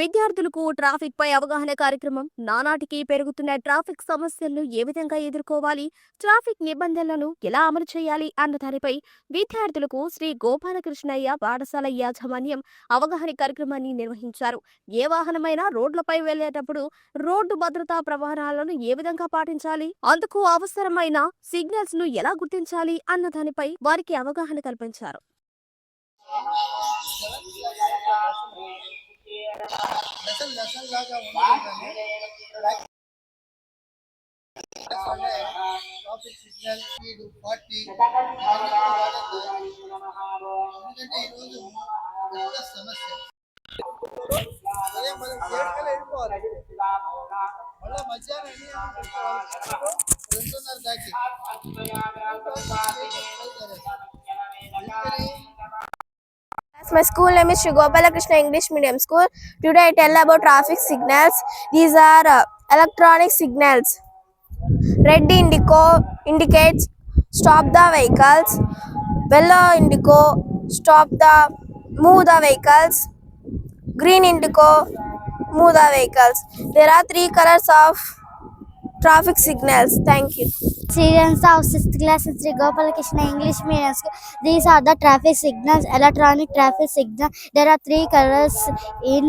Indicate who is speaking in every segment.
Speaker 1: విద్యార్థులకు ట్రాఫిక్ పై అవగాహన కార్యక్రమం నానాటికి పెరుగుతున్న ట్రాఫిక్ సమస్యలను ఏ విధంగా ఎదుర్కోవాలి, ట్రాఫిక్ నిబంధనలను ఎలా అమలు చేయాలి అన్న దానిపై విద్యార్థులకు శ్రీ గోపాలకృష్ణయ్య పాఠశాల యాజమాన్యం అవగాహన కార్యక్రమాన్ని నిర్వహించారు. ఏ వాహనమైనా రోడ్లపై వెళ్లేటప్పుడు రోడ్డు భద్రతా ప్రమాణాలను ఏ విధంగా పాటించాలి, అందుకు అవసరమైన సిగ్నల్స్ ను ఎలా గుర్తించాలి అన్న దానిపై వారికి అవగాహన కల్పించారు.
Speaker 2: లెసన్ లాగా ఉండాలని ట్రాఫిక్ సిగ్నల్ స్పీడ్ 40 ఎందుకంటే ఈరోజు పెద్ద సమస్య. అదే మనం 7 కల్లా వెళ్ళిపోవాలి, మళ్ళీ మధ్యాహ్నం 2:30 దాకా.
Speaker 3: My school name is Sri Gopalakrishna English Medium School. Today I tell about traffic signals. These are electronic signals. Red indicates stop the vehicles. Yellow indigo move the vehicles. Green indigo move the vehicles. There are 3 colors of traffic signals. Thank you.
Speaker 4: Students of 6th class in Sri Gopalakrishna English Medium School. These are the traffic signals, electronic traffic signal. There are 3 colors. In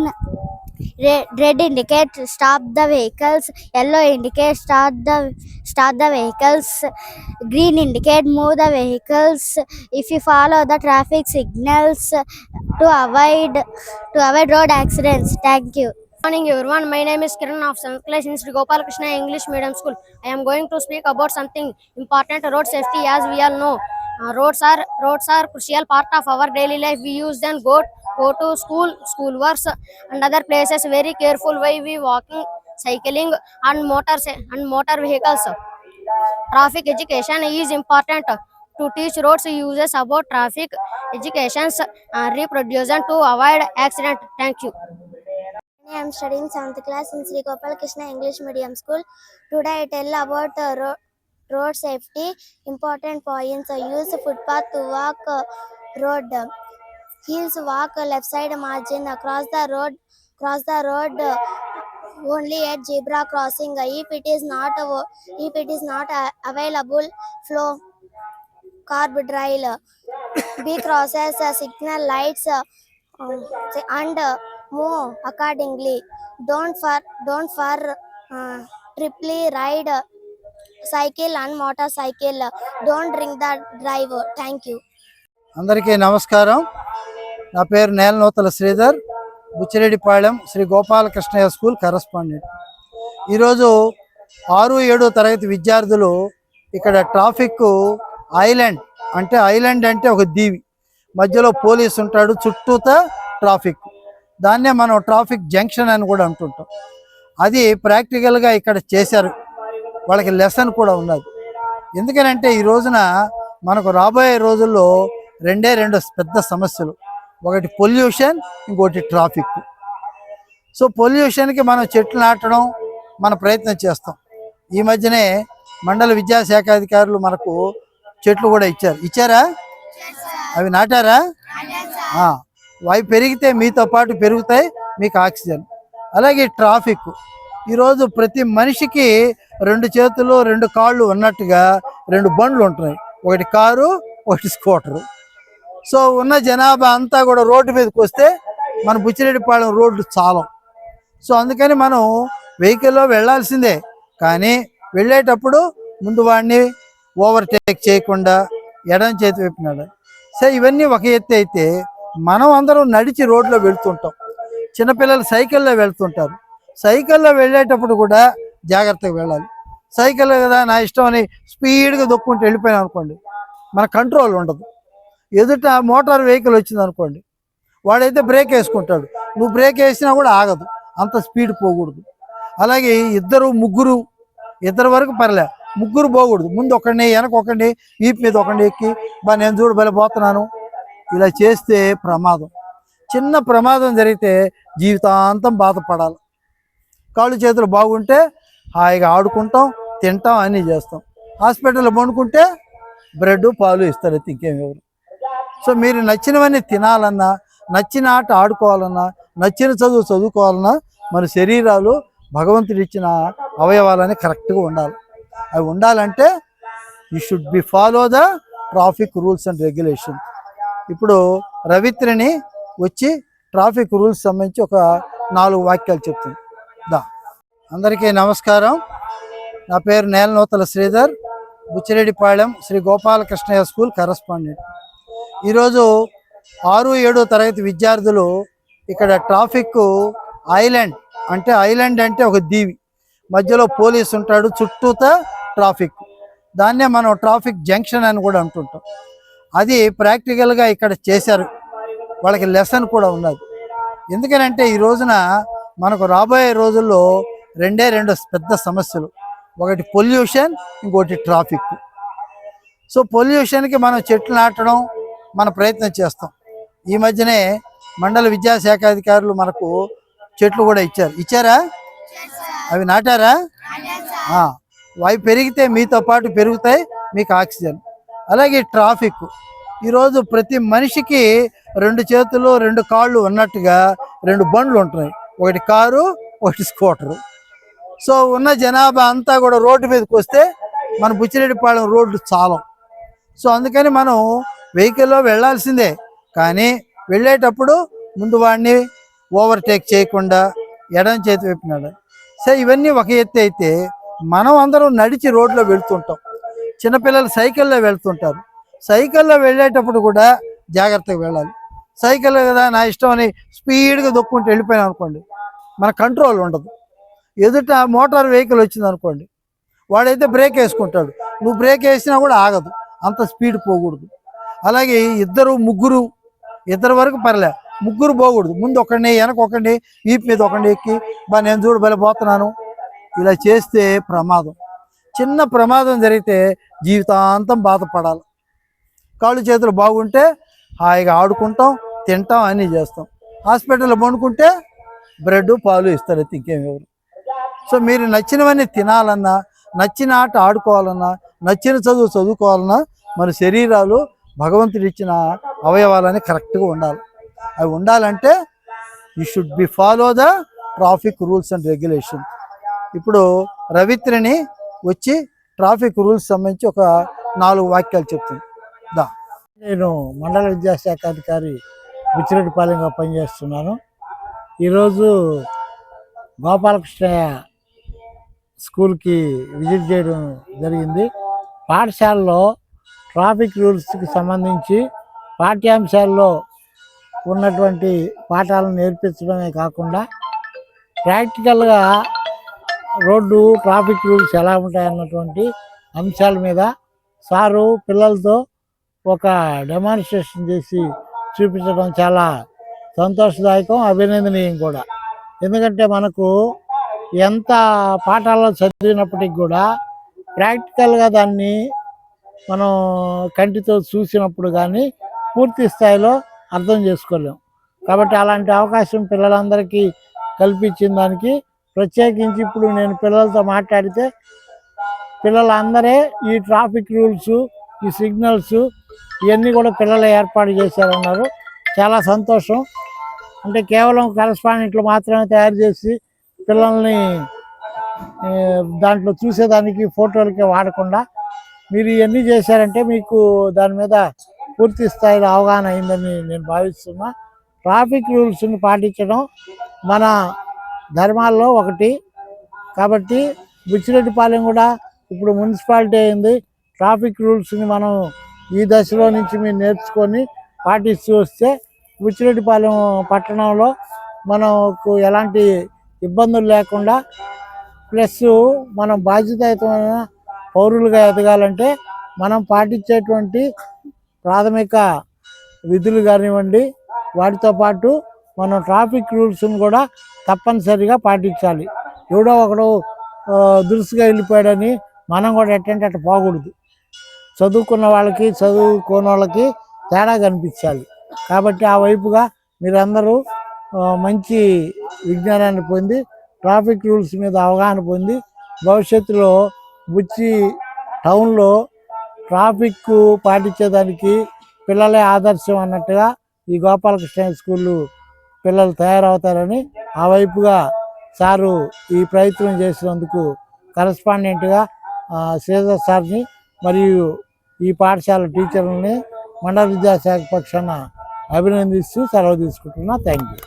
Speaker 4: red indicate stop the vehicles, yellow indicate start the vehicles, green indicate move the vehicles. If you follow the traffic signals to avoid road accidents. Thank you.
Speaker 5: Good morning everyone, my name is Kiran of 7th class in Sri Gopalakrishna English Medium School. I am going to speak about something important, road safety. As we all know, roads are crucial part of our daily life. We use them go to school works and other places very careful while we walking, cycling and motor vehicles. Traffic education is important to teach roads users about traffic educations reproduction to avoid accident. Thank you.
Speaker 4: I am studying 7th class in Sri Gopalakrishna English Medium School. Today I tell about road safety. Important points: use footpath to walk road. Heels walk left side margin. Cross the road only at zebra crossing. If it is not available, flow curb rail. B crosses signal lights and move accordingly. Don't triply ride cycle and motorcycle. Don't drink the drive. Thank you.
Speaker 2: అందరికీ నమస్కారం. నా పేరు Nelanuthala Sridhar, Buchireddypalem Shri Gopalakrishnayya school correspondent. ఈరోజు 6-7 తరగతి విద్యార్థులు ఇక్కడ traffic island అంటే ఒక దీవి, మధ్యలో పోలీసు ఉంటాడు, చుట్టూతా ట్రాఫిక్. దాన్నే మనం ట్రాఫిక్ జంక్షన్ అని కూడా అంటుంటాం. అది ప్రాక్టికల్గా ఇక్కడ చేశారు, వాళ్ళకి లెసన్ కూడా ఉన్నది. ఎందుకనంటే ఈ రోజున మనకు రాబోయే రోజుల్లో 2 పెద్ద సమస్యలు, ఒకటి పొల్యూషన్, ఇంకోటి ట్రాఫిక్. సో పొల్యూషన్కి మనం చెట్లు నాటడం మన ప్రయత్నం చేస్తాం. ఈ మధ్యనే మండల విద్యాశాఖ అధికారులు మనకు చెట్లు కూడా ఇచ్చారా? అవి నాటారా? అవి పెరిగితే మీతో పాటు పెరుగుతాయి, మీకు ఆక్సిజన్. అలాగే ట్రాఫిక్, ఈరోజు ప్రతి మనిషికి 2 చేతులు 2 కాళ్ళు ఉన్నట్టుగా 2 బండ్లు ఉంటున్నాయి, ఒకటి కారు, ఒకటి స్కూటరు. సో ఉన్న జనాభా అంతా కూడా రోడ్డు మీదకి వస్తే మన బుచ్చిరెడ్డిపాళెం రోడ్లు చాలం. సో అందుకని మనం వెహికల్లో వెళ్ళాల్సిందే, కానీ వెళ్ళేటప్పుడు ముందు వాడిని ఓవర్టేక్ చేయకుండా ఎడం చేతి వైపు నడవాలి. సో ఇవన్నీ ఒక ఎత్తు అయితే, మనం అందరం నడిచి రోడ్లో వెళ్తుంటాం, చిన్నపిల్లలు సైకిల్లో వెళ్తుంటారు. సైకిల్లో వెళ్ళేటప్పుడు కూడా జాగ్రత్తగా వెళ్ళాలి. సైకిల్ కదా నా ఇష్టం అని స్పీడ్గా దొక్కుంటూ వెళ్ళిపోయాను అనుకోండి, మన కంట్రోల్ ఉండదు. ఎదుట మోటార్ వెహికల్ వచ్చింది అనుకోండి, వాడైతే బ్రేక్ వేసుకుంటాడు, నువ్వు బ్రేక్ వేసినా కూడా ఆగదు, అంత స్పీడ్ పోకూడదు. అలాగే ఇద్దరు వరకు పర్లే, ముగ్గురు పోకూడదు. ముందు ఒకడిని, వెనక ఒకడిని, వీపు మీద ఒకడిని ఎక్కి నేను చూడు పోతున్నాను, ఇలా చేస్తే ప్రమాదం. చిన్న ప్రమాదం జరిగితే జీవితాంతం బాధపడాలి. కాళ్ళు చేతులు బాగుంటే హాయిగా ఆడుకుంటాం, తింటాం, అన్నీ చేస్తాం. హాస్పిటల్లో పండుకుంటే బ్రెడ్ పాలు ఇస్తారు, ఇంకేం ఎవరు. సో మీరు నచ్చినవన్నీ తినాలన్నా, నచ్చిన ఆట ఆడుకోవాలన్నా, నచ్చిన చదువు చదువుకోవాలన్నా మన శరీరాలు భగవంతుడు ఇచ్చిన అవయవాలని కరెక్ట్గా ఉండాలి. అవి ఉండాలంటే you should be follow the traffic rules and regulation. ఇప్పుడు రవిత్రిని వచ్చి ట్రాఫిక్ రూల్స్ సంబంధించి ఒక 4 వాక్యాలు చెప్తుంది. అందరికీ నమస్కారం. నా పేరు నేలనూతల శ్రీధర్, బుచ్చిరెడ్డిపాళెం శ్రీ గోపాలకృష్ణయ్య స్కూల్ కరస్పాండెంట్. ఈరోజు 6, 7 తరగతి విద్యార్థులు ఇక్కడ ట్రాఫిక్ ఐలాండ్ అంటే ఒక దీవి, మధ్యలో పోలీసు ఉంటాడు, చుట్టూతా ట్రాఫిక్. దాన్నే మనం ట్రాఫిక్ జంక్షన్ అని కూడా అంటుంటాం. అది ప్రాక్టికల్గా ఇక్కడ చేశారు. వాళ్ళకి లెసన్ కూడా ఉన్నది. ఎందుకనంటే ఈ రోజున మనకు రాబోయే రోజుల్లో 2 పెద్ద సమస్యలు. ఒకటి పొల్యూషన్, ఇంకోటి ట్రాఫిక్. సో పొల్యూషన్కి మనం చెట్లు నాటడం మన ప్రయత్నం చేస్తాం. ఈ మధ్యనే మండల విద్యాశాఖ అధికారులు మనకు చెట్లు కూడా ఇచ్చారా? అవి నాటారా? అవి పెరిగితే మీతో పాటు పెరుగుతాయి మీకు ఆక్సిజన్. అలాగే ట్రాఫిక్. ఈరోజు ప్రతి మనిషికి 2 చేతులు 2 కాళ్ళు ఉన్నట్టుగా 2 బండ్లు ఉంటున్నాయి. ఒకటి కారు, ఒకటి స్కూటరు. సో ఉన్న జనాభా అంతా కూడా రోడ్డు మీదకి వస్తే మన బుచ్చిరెడ్డిపాళెం రోడ్డు చాలం. సో అందుకని మనం వెహికల్లో వెళ్ళాల్సిందే, కానీ వెళ్ళేటప్పుడు ముందు వాడిని ఓవర్టేక్ చేయకుండా ఎడం చేతి వైపునాడు. సో ఇవన్నీ ఒక ఎత్తి అయితే, మనం అందరం నడిచి రోడ్లో వెళ్తుంటాం. చిన్నపిల్లలు సైకిల్లో వెళ్తుంటారు. సైకిల్లో వెళ్ళేటప్పుడు కూడా జాగ్రత్తగా వెళ్ళాలి. సైకిల్ కదా నా ఇష్టం అని స్పీడ్గా దొక్కుంటూ వెళ్ళిపోయాను అనుకోండి, మన కంట్రోల్ ఉండదు. ఎదుట మోటార్ వెహికల్ వచ్చింది అనుకోండి, వాడైతే బ్రేక్ వేసుకుంటాడు, నువ్వు బ్రేక్ వేసినా కూడా ఆగదు, అంత స్పీడ్ పోకూడదు. అలాగే 2, 3 ఇద్దరు వరకు పర్లే, 3 పోకూడదు. ముందు ఒకడిని, వెనక ఒకడిని, వీపు మీద ఒకడిని ఎక్కి నేను చూడు వెళ్ళిపోతున్నాను, ఇలా చేస్తే ప్రమాదం. చిన్న ప్రమాదం జరిగితే జీవితాంతం బాధపడాలి. కాళ్ళు చేతులు బాగుంటే హాయిగా ఆడుకుంటాం, తింటాం, అన్నీ చేస్తాం. హాస్పిటల్లో పండుకుంటే బ్రెడ్ పాలు ఇస్తారు, ఇంకేం ఎవరు. సో మీరు నచ్చినవన్నీ తినాలన్నా, నచ్చిన ఆట ఆడుకోవాలన్నా, నచ్చిన చదువు చదువుకోవాలన్నా మన శరీరాలు భగవంతుడు ఇచ్చిన అవయవాలని కరెక్ట్గా ఉండాలి. అవి ఉండాలంటే you should be follow the traffic rules and regulation. ఇప్పుడు రవిత్రిని వచ్చి ట్రాఫిక్ రూల్స్ సంబంధించి ఒక 4 వాక్యాలు చెప్తుంది. నేను మండల విద్యాశాఖ అధికారి బుచ్చిరెడ్డిపాలెంగా పనిచేస్తున్నాను. ఈరోజు గోపాలకృష్ణయ్య స్కూల్కి విజిట్ చేయడం జరిగింది. పాఠశాలలో ట్రాఫిక్ రూల్స్కి సంబంధించి పాఠ్యాంశాల్లో ఉన్నటువంటి పాఠాలను నేర్పించడమే కాకుండా ప్రాక్టికల్గా రోడ్డు ట్రాఫిక్ రూల్స్ ఎలా ఉంటాయన్నటువంటి అంశాల మీద సారు పిల్లలతో ఒక డెమాన్స్ట్రేషన్ చేసి చూపించడం చాలా సంతోషదాయకం, అభినందనీయం కూడా. ఎందుకంటే మనకు ఎంత పాఠాల్లో చదివినప్పటికి కూడా ప్రాక్టికల్గా దాన్ని మనం కంటితో చూసినప్పుడు కానీ పూర్తి స్థాయిలో అర్థం చేసుకోలేం. కాబట్టి అలాంటి అవకాశం పిల్లలందరికీ కల్పించిన దానికి ప్రత్యేకించి ఇప్పుడు నేను పిల్లలతో మాట్లాడితే పిల్లలందరే ఈ ట్రాఫిక్ రూల్స్, ఈ సిగ్నల్స్ ఇవన్నీ కూడా పిల్లలు ఏర్పాటు చేశారన్నారు. చాలా సంతోషం. అంటే కేవలం కరస్పాండెంట్లు మాత్రమే తయారు చేసి పిల్లల్ని దాంట్లో చూసేదానికి ఫోటోలకి వాడకుండా మీరు ఇవన్నీ చేశారంటే మీకు దాని మీద పూర్తి స్థాయిలో అవగాహన అయిందని నేను భావిస్తున్నా. ట్రాఫిక్ రూల్స్ని పాటించడం మన ధర్మాల్లో ఒకటి. కాబట్టి బుచ్చిరెడ్డిపాలెం కూడా ఇప్పుడు మున్సిపాలిటీ అయింది. ట్రాఫిక్ రూల్స్ని మనం ఈ దశలో నుంచి మీరు నేర్చుకొని పాటిస్తూ వస్తే బుచ్చిరెడ్డిపాలెం పట్టణంలో మనకు ఎలాంటి ఇబ్బందులు లేకుండా, ప్లస్ మనం బాధ్యతాయుతమైన పౌరులుగా ఎదగాలంటే మనం పాటించేటువంటి ప్రాథమిక విధులు కానివ్వండి, వాటితో పాటు మనం ట్రాఫిక్ రూల్స్ని కూడా తప్పనిసరిగా పాటించాలి. ఎవడో ఒకడు దురుసుగా వెళ్ళిపోయాడని మనం కూడా ఎట్టంటే అట్ట పోకూడదు. చదువుకున్న వాళ్ళకి చదువుకోని వాళ్ళకి తేడా కనిపించాలి. కాబట్టి ఆ వైపుగా మీరందరూ మంచి విజ్ఞానాన్ని పొంది ట్రాఫిక్ రూల్స్ మీద అవగాహన పొంది భవిష్యత్తులో బుచ్చి టౌన్లో ట్రాఫిక్ పాటించేదానికి పిల్లలే ఆదర్శం అన్నట్టుగా ఈ గోపాలకృష్ణ స్కూళ్ళు పిల్లలు తయారవుతారని ఆ వైపుగా సారు ఈ ప్రయత్నం చేసినందుకు కరస్పాండెంట్గా శ్రీధర్ సార్ని మరియు ఈ పాఠశాల టీచర్లని మండల విద్యాశాఖ పక్షాన అభినందిస్తూ సెలవు తీసుకుంటున్నా. Thank you.